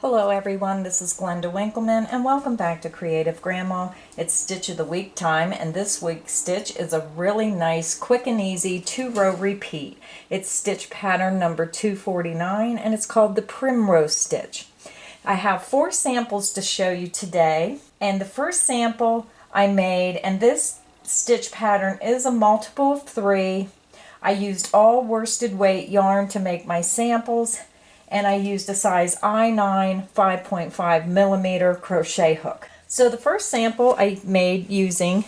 Hello everyone, this is Glenda Winkleman and welcome back to Creative Grandma. It's Stitch of the Week time, and this week's stitch is a really nice, quick and easy 2-row repeat. It's stitch pattern number 249 and it's called the Primrose Stitch. I have 4 samples to show you today, and the first sample I made, and this stitch pattern is a multiple of 3. I used all worsted weight yarn to make my samples, and I used a size I9 5.5 millimeter crochet hook. So the first sample I made using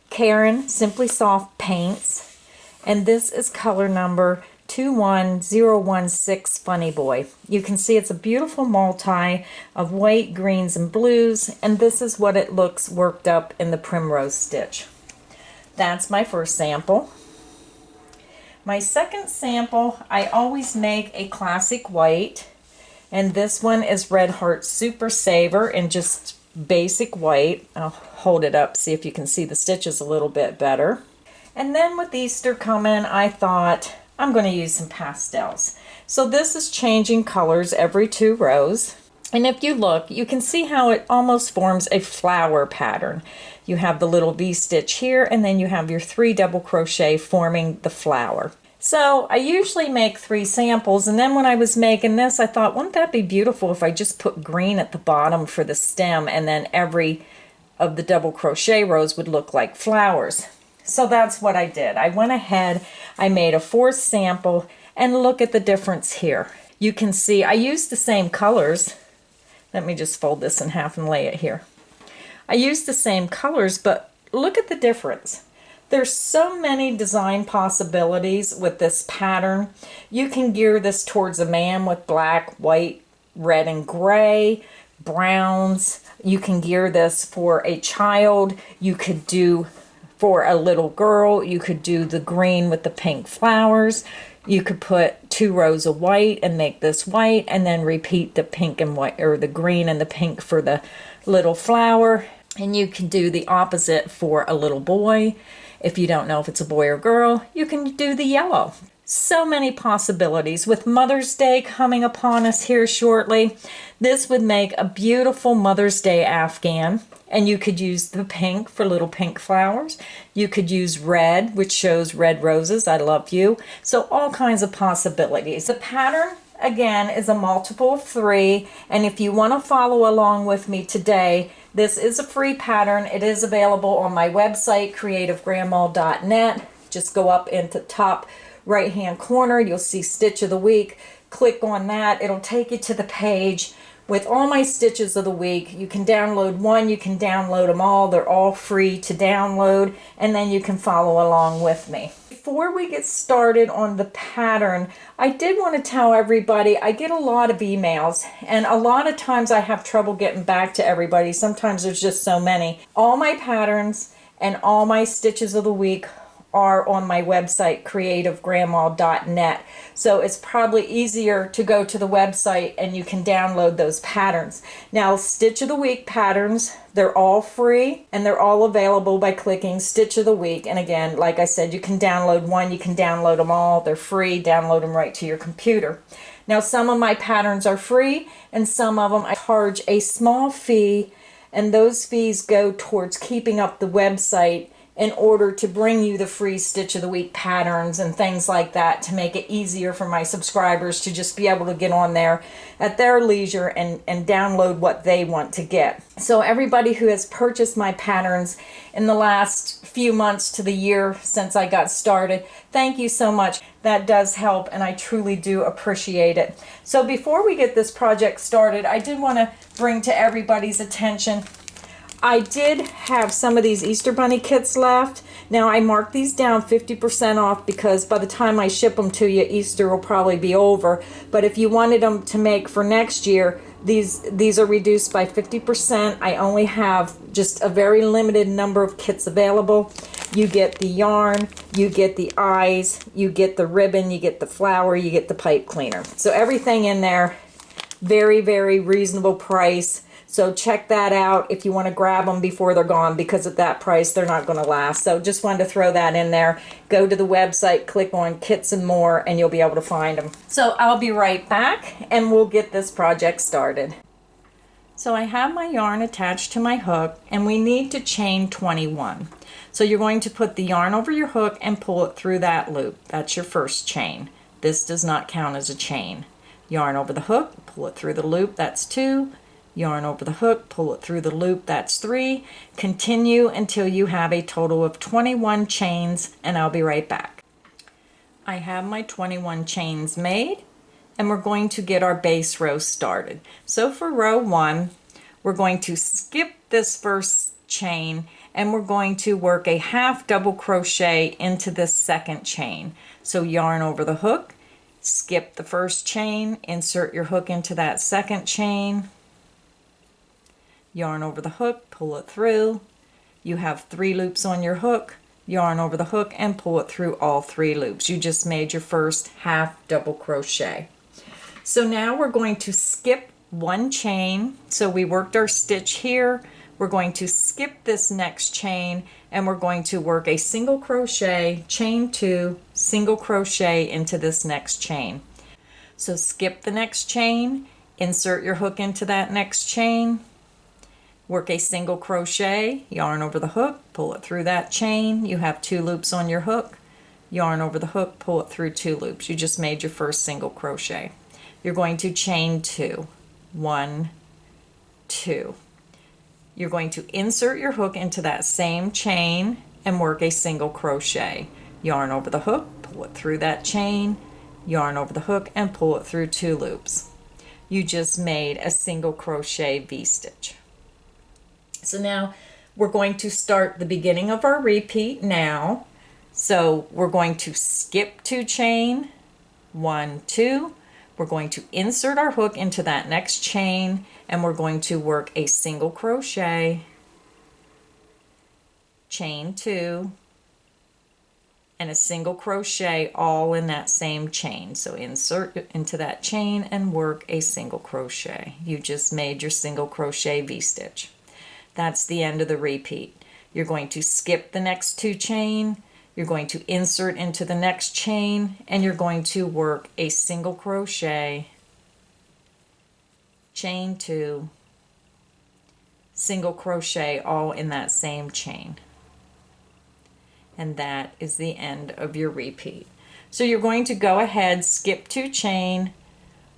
Caron Simply Soft paints, and this is color number 21016 Funny Boy. You can see it's a beautiful multi of white, greens, and blues, and this is what it looks worked up in the Primrose Stitch. That's my first sample. My second sample, I always make a classic white, and this one is Red Heart Super Saver in just basic white. I'll hold it up, see if you can see the stitches a little bit better. And then with Easter coming, I thought I'm going to use some pastels. So this is changing colors every 2 rows. And if you look, you can see how it almost forms a flower pattern. You have the little V-stitch here, and then you have your 3 double crochet forming the flower. So I usually make 3 samples, and then when I was making this, I thought, wouldn't that be beautiful if I just put green at the bottom for the stem, and then every of the double crochet rows would look like flowers. So that's what I did. I went ahead, I made a 4th sample, and look at the difference here. You can see I used the same colors. Let me just fold this in half and lay it here. I used the same colors, but look at the difference. There's so many design possibilities with this pattern. You can gear this towards a man with black, white, red, and gray, browns. You can gear this for a child. You could do for a little girl. You could do the green with the pink flowers. You could put 2 rows of white and make this white, and then repeat the pink and white, or the green and the pink for the little flower. And you can do the opposite for a little boy. If you don't know if it's a boy or girl, you can do the yellow. So many possibilities. With Mother's Day coming upon us here shortly, this would make a beautiful Mother's Day afghan. And you could use the pink for little pink flowers. You could use red, which shows red roses, I love you. So all kinds of possibilities. The pattern, again, is a multiple of 3. And if you want to follow along with me today, this is a free pattern. It is available on my website, creativegrandma.net. Just go up into the top right-hand corner. You'll see Stitch of the Week. Click on that. It'll take you to the page with all my stitches of the week. You can download one, you can download them all. They're all free to download, and then you can follow along with me. Before we get started on the pattern, I did want to tell everybody I get a lot of emails, and a lot of times I have trouble getting back to everybody. Sometimes there's just so many. All my patterns and all my stitches of the week are on my website, creativegrandma.net. So it's probably easier to go to the website and you can download those patterns. Now, Stitch of the Week patterns, they're all free and they're all available by clicking Stitch of the Week. And again, like I said, you can download one, you can download them all. They're free. Download them right to your computer. Now, some of my patterns are free and some of them I charge a small fee, and those fees go towards keeping up the website in order to bring you the free Stitch of the Week patterns and things like that, to make it easier for my subscribers to just be able to get on there at their leisure and download what they want to get. So everybody who has purchased my patterns in the last few months to the year since I got started, thank you so much. That does help, and I truly do appreciate it. So before we get this project started, I did want to bring to everybody's attention, I did have some of these Easter Bunny kits left. Now I marked these down 50% off because by the time I ship them to you, Easter will probably be over. But if you wanted them to make for next year, these are reduced by 50%. I only have just a very limited number of kits available. You get the yarn, you get the eyes, you get the ribbon, you get the flower, you get the pipe cleaner. So everything in there, very, very reasonable price. So check that out if you want to grab them before they're gone, because at that price they're not going to last. So just wanted to throw that in there. Go to the website, click on Kits and More, and you'll be able to find them. So I'll be right back and we'll get this project started. So I have my yarn attached to my hook, and we need to chain 21. So you're going to put the yarn over your hook and pull it through that loop. That's your first chain. This does not count as a chain. Yarn over the hook, pull it through the loop, that's 2. Yarn over the hook, pull it through the loop, that's 3. Continue until you have a total of 21 chains, and I'll be right back. I have my 21 chains made, and we're going to get our base row started. So for row 1, we're going to skip this first chain, and we're going to work a half double crochet into this second chain. So yarn over the hook, skip the first chain, insert your hook into that second chain, yarn over the hook, pull it through. You have 3 loops on your hook, yarn over the hook and pull it through all 3 loops. You just made your first half double crochet. So now we're going to skip 1 chain. So we worked our stitch here. We're going to skip this next chain, and we're going to work a single crochet, chain 2, single crochet into this next chain. So skip the next chain, insert your hook into that next chain, work a single crochet, yarn over the hook, pull it through that chain. You have 2 loops on your hook, yarn over the hook, pull it through 2 loops. You just made your first single crochet. You're going to chain 2, 1, 2. You're going to insert your hook into that same chain and work a single crochet. Yarn over the hook, pull it through that chain, yarn over the hook and pull it through 2 loops. You just made a single crochet V-stitch. So now we're going to start the beginning of our repeat now. So we're going to skip 2 chain, 1, 2. We're going to insert our hook into that next chain, and we're going to work a single crochet, chain 2, and a single crochet all in that same chain. So insert into that chain and work a single crochet. You just made your single crochet V-stitch. That's the end of the repeat. You're going to skip the next 2 chain, you're going to insert into the next chain, and you're going to work a single crochet, chain 2, single crochet all in that same chain. And that is the end of your repeat. So you're going to go ahead, skip 2 chain,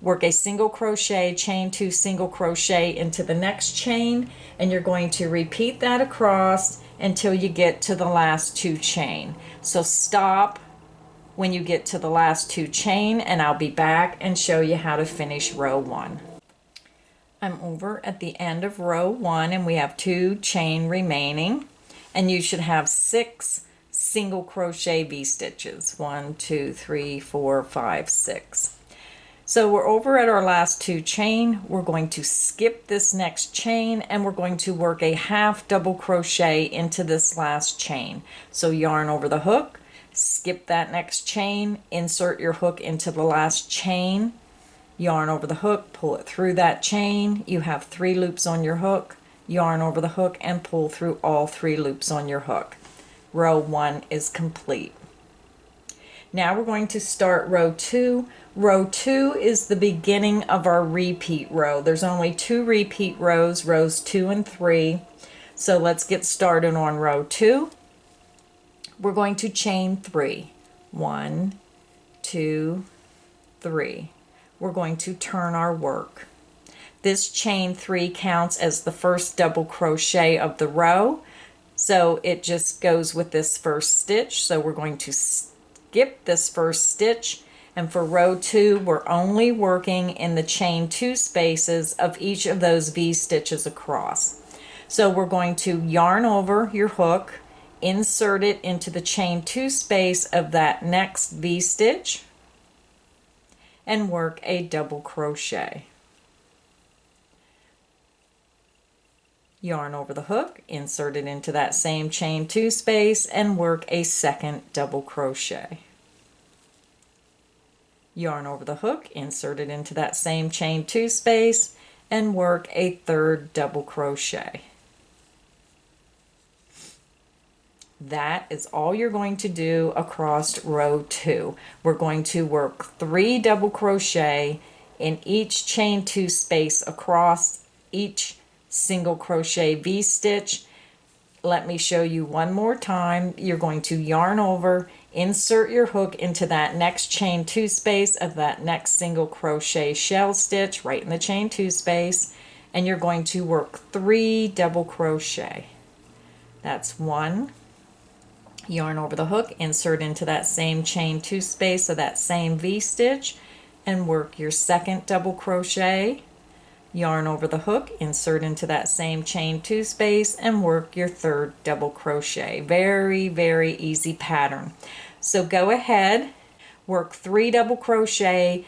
work a single crochet, chain 2, single crochet into the next chain, and you're going to repeat that across until you get to the last 2 chain. So stop when you get to the last 2 chain, and I'll be back and show you how to finish row 1. I'm over at the end of row 1, and we have 2 chain remaining, and you should have 6 single crochet V-stitches. 1, 2, 3, 4, 5, 6. So we're over at our last 2 chain. We're going to skip this next chain, and we're going to work a half double crochet into this last chain. So yarn over the hook, skip that next chain, insert your hook into the last chain, yarn over the hook, pull it through that chain. You have 3 loops on your hook, yarn over the hook and pull through all 3 loops on your hook. Row 1 is complete. Now we're going to start row 2. Row 2 is the beginning of our repeat row. There's only 2 repeat rows, rows 2 and 3. So let's get started on row 2. We're going to chain 3. 1, 2, 3. We're going to turn our work. This chain 3 counts as the first double crochet of the row. So it just goes with this first stitch. So we're going to skip this first stitch, and for row 2 we're only working in the chain 2 spaces of each of those V stitches across. So we're going to yarn over your hook, insert it into the chain 2 space of that next V stitch, and work a double crochet. Yarn over the hook, insert it into that same chain 2 space and work a second double crochet. Yarn over the hook, insert it into that same chain 2 space and work a third double crochet. That is all you're going to do across row 2. We're going to work 3 double crochet in each chain 2 space across each single crochet V-stitch. Let me show you one more time. You're going to yarn over, insert your hook into that next chain 2 space of that next single crochet shell stitch right in the chain 2 space, and you're going to work 3 double crochet. That's 1, yarn over the hook, insert into that same chain 2 space of that same V-stitch, and work your 2nd double crochet, yarn over the hook, insert into that same chain 2 space, and work your 3rd double crochet. Very, very easy pattern. So go ahead, work 3 double crochet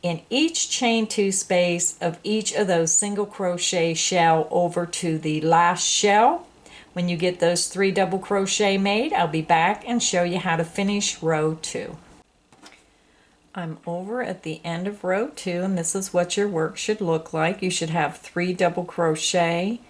in each chain 2 space of each of those single crochet shell over to the last shell. When you get those 3 double crochet made, I'll be back and show you how to finish row 2. I'm over at the end of row 2, and this is what your work should look like. You should have 3 double crochet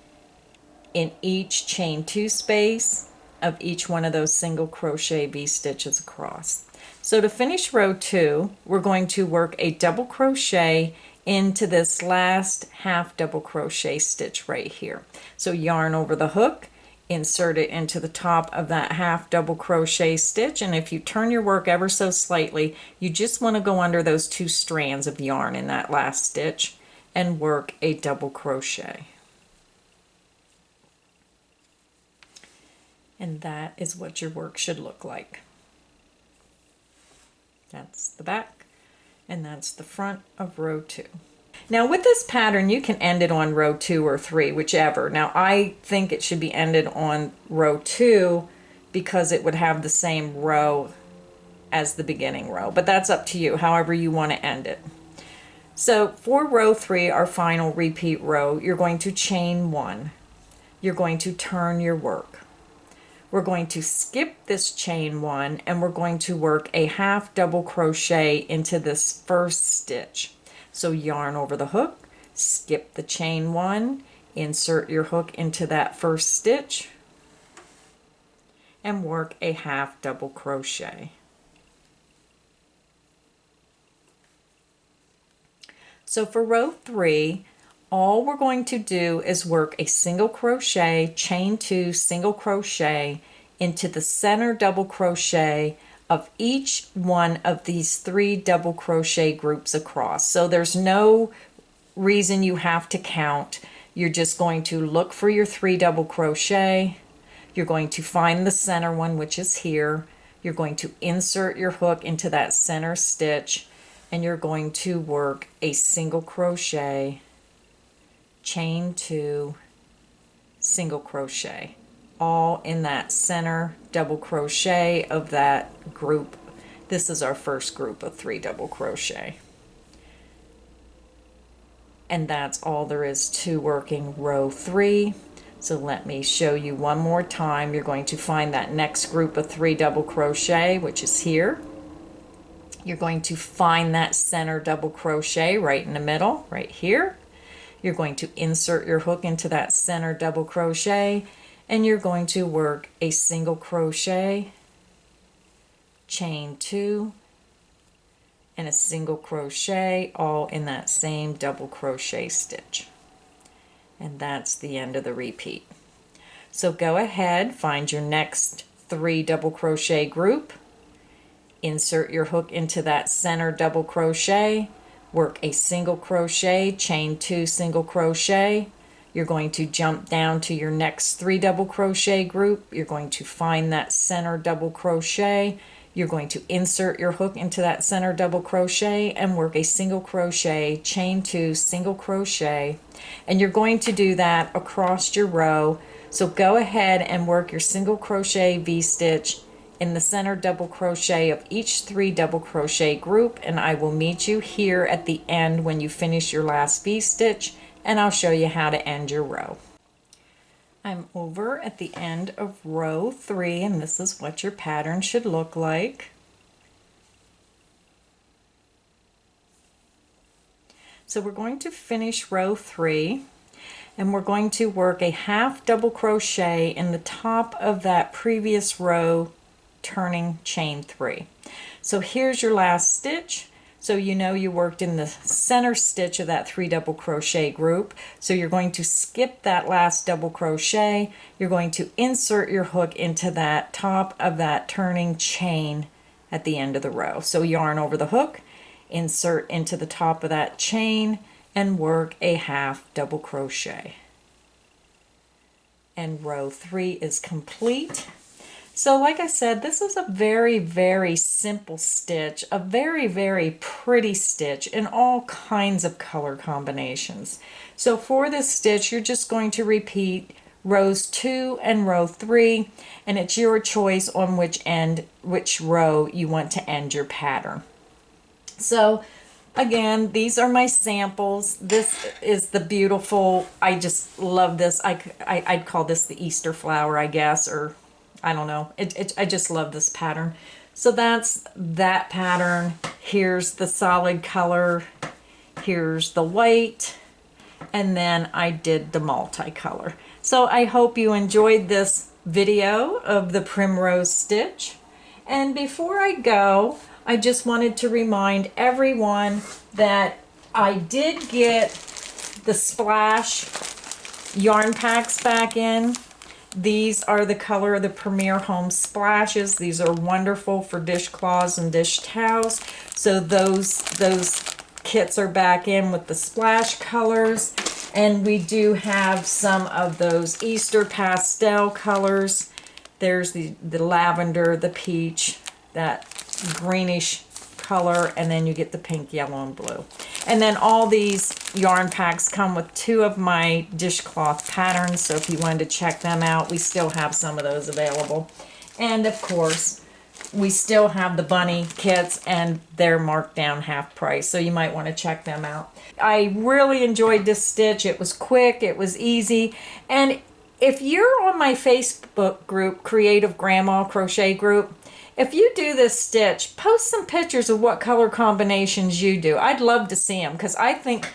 in each chain 2 space of each one of those single crochet V-stitches across. So to finish row 2, we're going to work a double crochet into this last half double crochet stitch right here. So yarn over the hook, insert it into the top of that half double crochet stitch, and if you turn your work ever so slightly, you just want to go under those 2 strands of yarn in that last stitch and work a double crochet. And that is what your work should look like. That's the back, and that's the front of row 2. Now with this pattern, you can end it on row 2 or 3, whichever. Now I think it should be ended on row 2 because it would have the same row as the beginning row, but that's up to you, however you want to end it. So for row 3, our final repeat row, you're going to chain 1. You're going to turn your work. We're going to skip this chain 1, and we're going to work a half double crochet into this first stitch. So yarn over the hook, skip the chain 1, insert your hook into that first stitch, and work a half double crochet. So for row 3, all we're going to do is work a single crochet, chain 2, single crochet into the center double crochet of each one of these 3 double crochet groups across. So there's no reason you have to count. You're just going to look for your 3 double crochet. You're going to find the center one, which is here. You're going to insert your hook into that center stitch, and you're going to work a single crochet, chain 2, single crochet, all in that center double crochet of that group. This is our first group of 3 double crochet. And that's all there is to working row 3. So let me show you one more time. You're going to find that next group of 3 double crochet, which is here. You're going to find that center double crochet right in the middle, right here. You're going to insert your hook into that center double crochet, and you're going to work a single crochet, chain 2, and a single crochet, all in that same double crochet stitch. And that's the end of the repeat. So go ahead, find your next 3 double crochet group, insert your hook into that center double crochet, work a single crochet, chain 2, single crochet. You're going to jump down to your next 3 double crochet group. You're going to find that center double crochet. You're going to insert your hook into that center double crochet and work a single crochet, chain 2, single crochet. And you're going to do that across your row. So go ahead and work your single crochet V-stitch in the center double crochet of each 3 double crochet group, and I will meet you here at the end when you finish your last V-stitch, and I'll show you how to end your row. I'm over at the end of row 3, and this is what your pattern should look like. So we're going to finish row 3, and we're going to work a half double crochet in the top of that previous row, turning chain 3. So here's your last stitch. So you know you worked in the center stitch of that 3 double crochet group. So you're going to skip that last double crochet. You're going to insert your hook into that top of that turning chain at the end of the row. So yarn over the hook, insert into the top of that chain, and work a half double crochet. And row 3 is complete. So like I said, this is a very, very simple stitch, a very, very pretty stitch in all kinds of color combinations. So for this stitch, you're just going to repeat rows 2 and row 3, and it's your choice on which row you want to end your pattern. So again, these are my samples. This is the beautiful, I just love this. I'd call this the Easter flower, I guess, or I don't know. I just love this pattern. So that's that pattern. Here's the solid color. Here's the white. And then I did the multicolor. So I hope you enjoyed this video of the Primrose Stitch. And before I go, I just wanted to remind everyone that I did get the Splash yarn packs back in. These are the color of the Premier Home Splashes. These are wonderful for dishcloths and dish towels. So those kits are back in with the splash colors. And we do have some of those Easter pastel colors. There's the lavender, the peach, that greenish color, and then you get the pink, yellow, and blue. And then all these yarn packs come with 2 of my dishcloth patterns, so if you wanted to check them out, we still have some of those available. And of course, we still have the bunny kits, and they're marked down half price, so you might want to check them out. I really enjoyed this stitch. It was quick, it was easy, and if you're on my Facebook group, Creative Grandma Crochet Group, if you do this stitch, post some pictures of what color combinations you do. I'd love to see them, because I think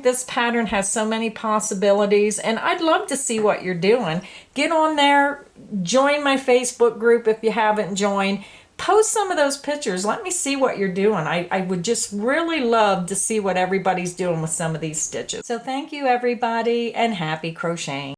this pattern has so many possibilities, and I'd love to see what you're doing. Get on there, join my Facebook group if you haven't joined. Post some of those pictures. Let me see what you're doing. I would just really love to see what everybody's doing with some of these stitches. So thank you, everybody, and happy crocheting.